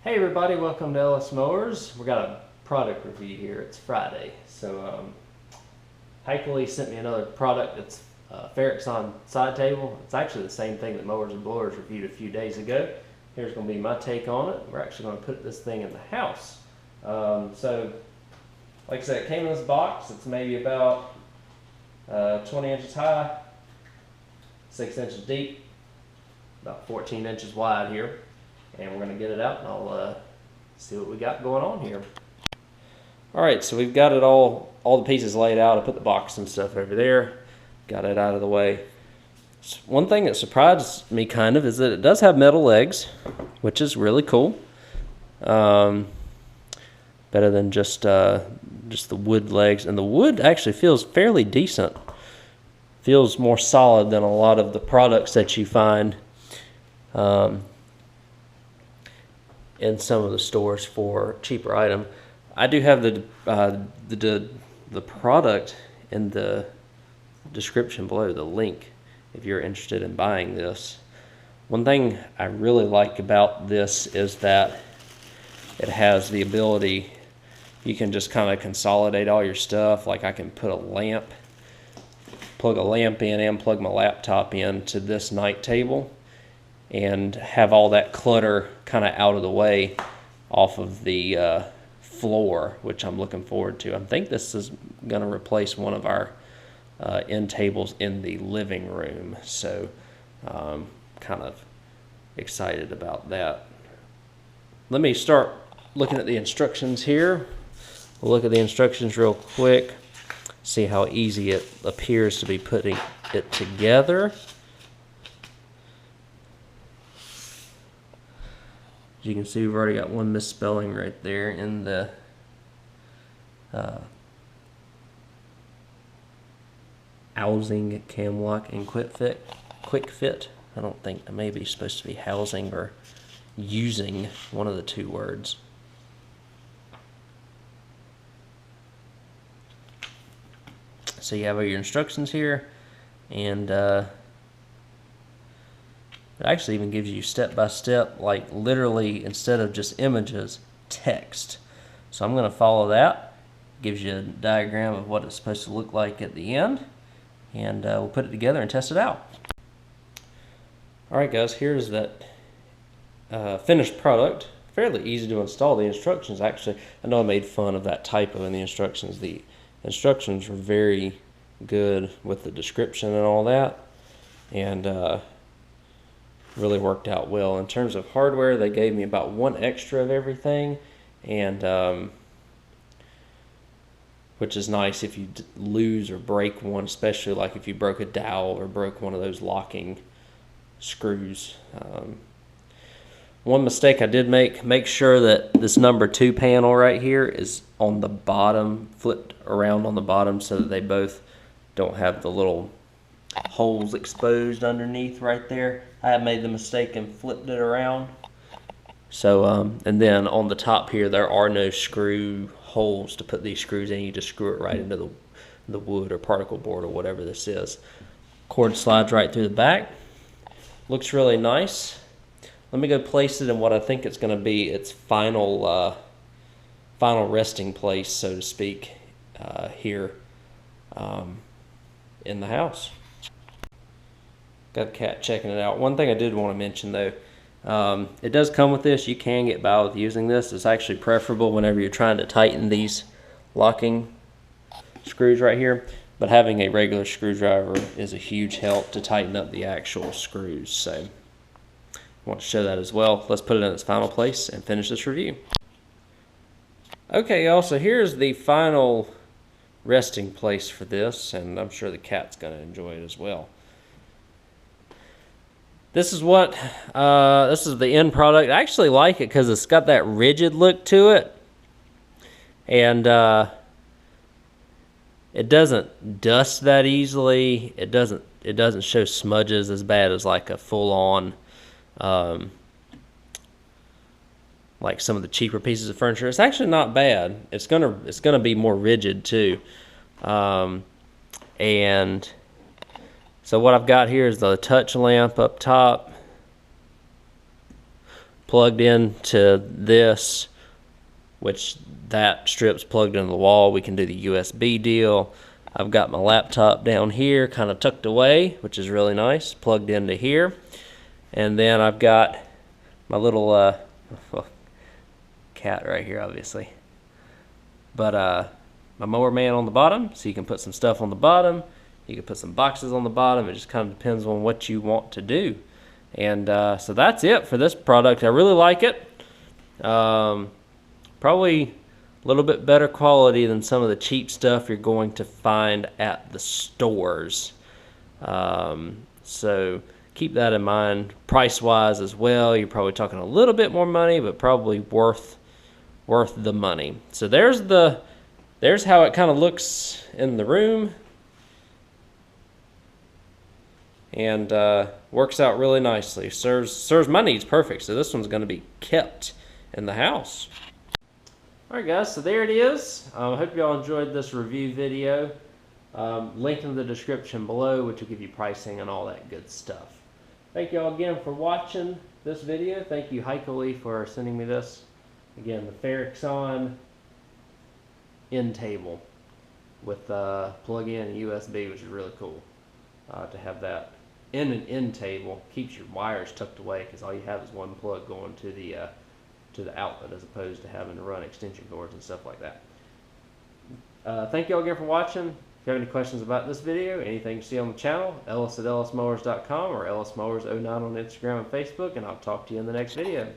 Hey everybody, welcome to Ellis Mowers. We got a product review here. It's Friday, so Hikeley sent me another product. It's a Farexon side table. It's actually the same thing that Mowers and Blowers reviewed a few days ago. Here's going to be my take on it. We're actually going to put this thing in the house. So, like I said, it came in this box. It's maybe about 20 inches high, 6 inches deep, about 14 inches wide here. And we're going to get it out and I'll see what we got going on here. Alright, so we've got it all the pieces laid out. I put the box and stuff over there. Got it out of the way. One thing that surprised me kind of is that it does have metal legs, which is really cool. Better than just the wood legs. And the wood actually feels fairly decent. Feels more solid than a lot of the products that you find in some of the stores for cheaper item. I do have the product in the description below, the link, if you're interested in buying this. One thing I really like about this is that it has the ability, you can just kind of consolidate all your stuff. Like I can put a lamp, plug a lamp in and plug my laptop in to this night table and have all that clutter kind of out of the way off of the floor, which I'm looking forward to. I think this is going to replace one of our end tables in the living room, so kind of excited about that. Let me start looking at the instructions here. We'll look at the instructions real quick, see how easy it appears to be putting it together. As you can see, we've already got one misspelling right there in the housing, cam lock, and quick fit. I don't think it may be supposed to be housing or using, one of the two words. So you have all your instructions here, and it actually even gives you step-by-step, like literally, instead of just images, text. So I'm going to follow that. Gives you a diagram of what it's supposed to look like at the end. And we'll put it together and test it out. Alright guys, here's that finished product. Fairly easy to install. The instructions actually, I know I made fun of that typo in the instructions. The instructions were very good with the description and all that. And really worked out well. In terms of hardware, they gave me about one extra of everything, and which is nice if you lose or break one, especially like if you broke a dowel or broke one of those locking screws. One mistake I did make sure that this number 2 panel right here is on the bottom, flipped around on the bottom, so that they both don't have the little holes exposed underneath right there. I had made the mistake and flipped it around. So and then on the top here, there are no screw holes to put these screws in. You just screw it right into the wood or particle board or whatever this is. Cord slides right through the back. Looks really nice. Let me go place it in what I think it's going to be its final resting place, so to speak, here in the house. Got the cat checking it out. One thing I did want to mention though, it does come with this. You can get by with using this. It's actually preferable whenever you're trying to tighten these locking screws right here. But having a regular screwdriver is a huge help to tighten up the actual screws. So I want to show that as well. Let's put it in its final place and finish this review. Okay, y'all, so here's the final resting place for this, and I'm sure the cat's going to enjoy it as well. This is what, this is the end product. I actually like it because it's got that rigid look to it. And it doesn't dust that easily. It doesn't show smudges as bad as like a full-on, like some of the cheaper pieces of furniture. It's actually not bad. It's gonna be more rigid too. And so what I've got here is the touch lamp up top. plugged into this, which that strip's plugged into the wall. We can do the USB deal. I've got my laptop down here kind of tucked away, which is really nice, plugged into here. And then I've got my little cat right here, obviously. But my mower man on the bottom, so you can put some stuff on the bottom. You can put some boxes on the bottom. It just kind of depends on what you want to do. And so that's it for this product. I really like it. Probably a little bit better quality than some of the cheap stuff you're going to find at the stores. So keep that in mind. Price-wise as well, you're probably talking a little bit more money, but probably worth the money. So there's how it kind of looks in the room. And works out really nicely. Serves my needs perfect. So this one's going to be kept in the house. Alright guys, so there it is. I hope y'all enjoyed this review video. Link in the description below, which will give you pricing and all that good stuff. Thank y'all again for watching this video. Thank you Heikeli for sending me this. Again, the Farexon end table with plug-in and USB, which is really cool to have that in an end table. Keeps your wires tucked away because all you have is one plug going to the outlet, as opposed to having to run extension cords and stuff like that. Thank you all again for watching. If you have any questions about this video, anything you see on the channel, Ellis at ellismowers.com or ellismowers09 on Instagram and Facebook, and I'll talk to you in the next video.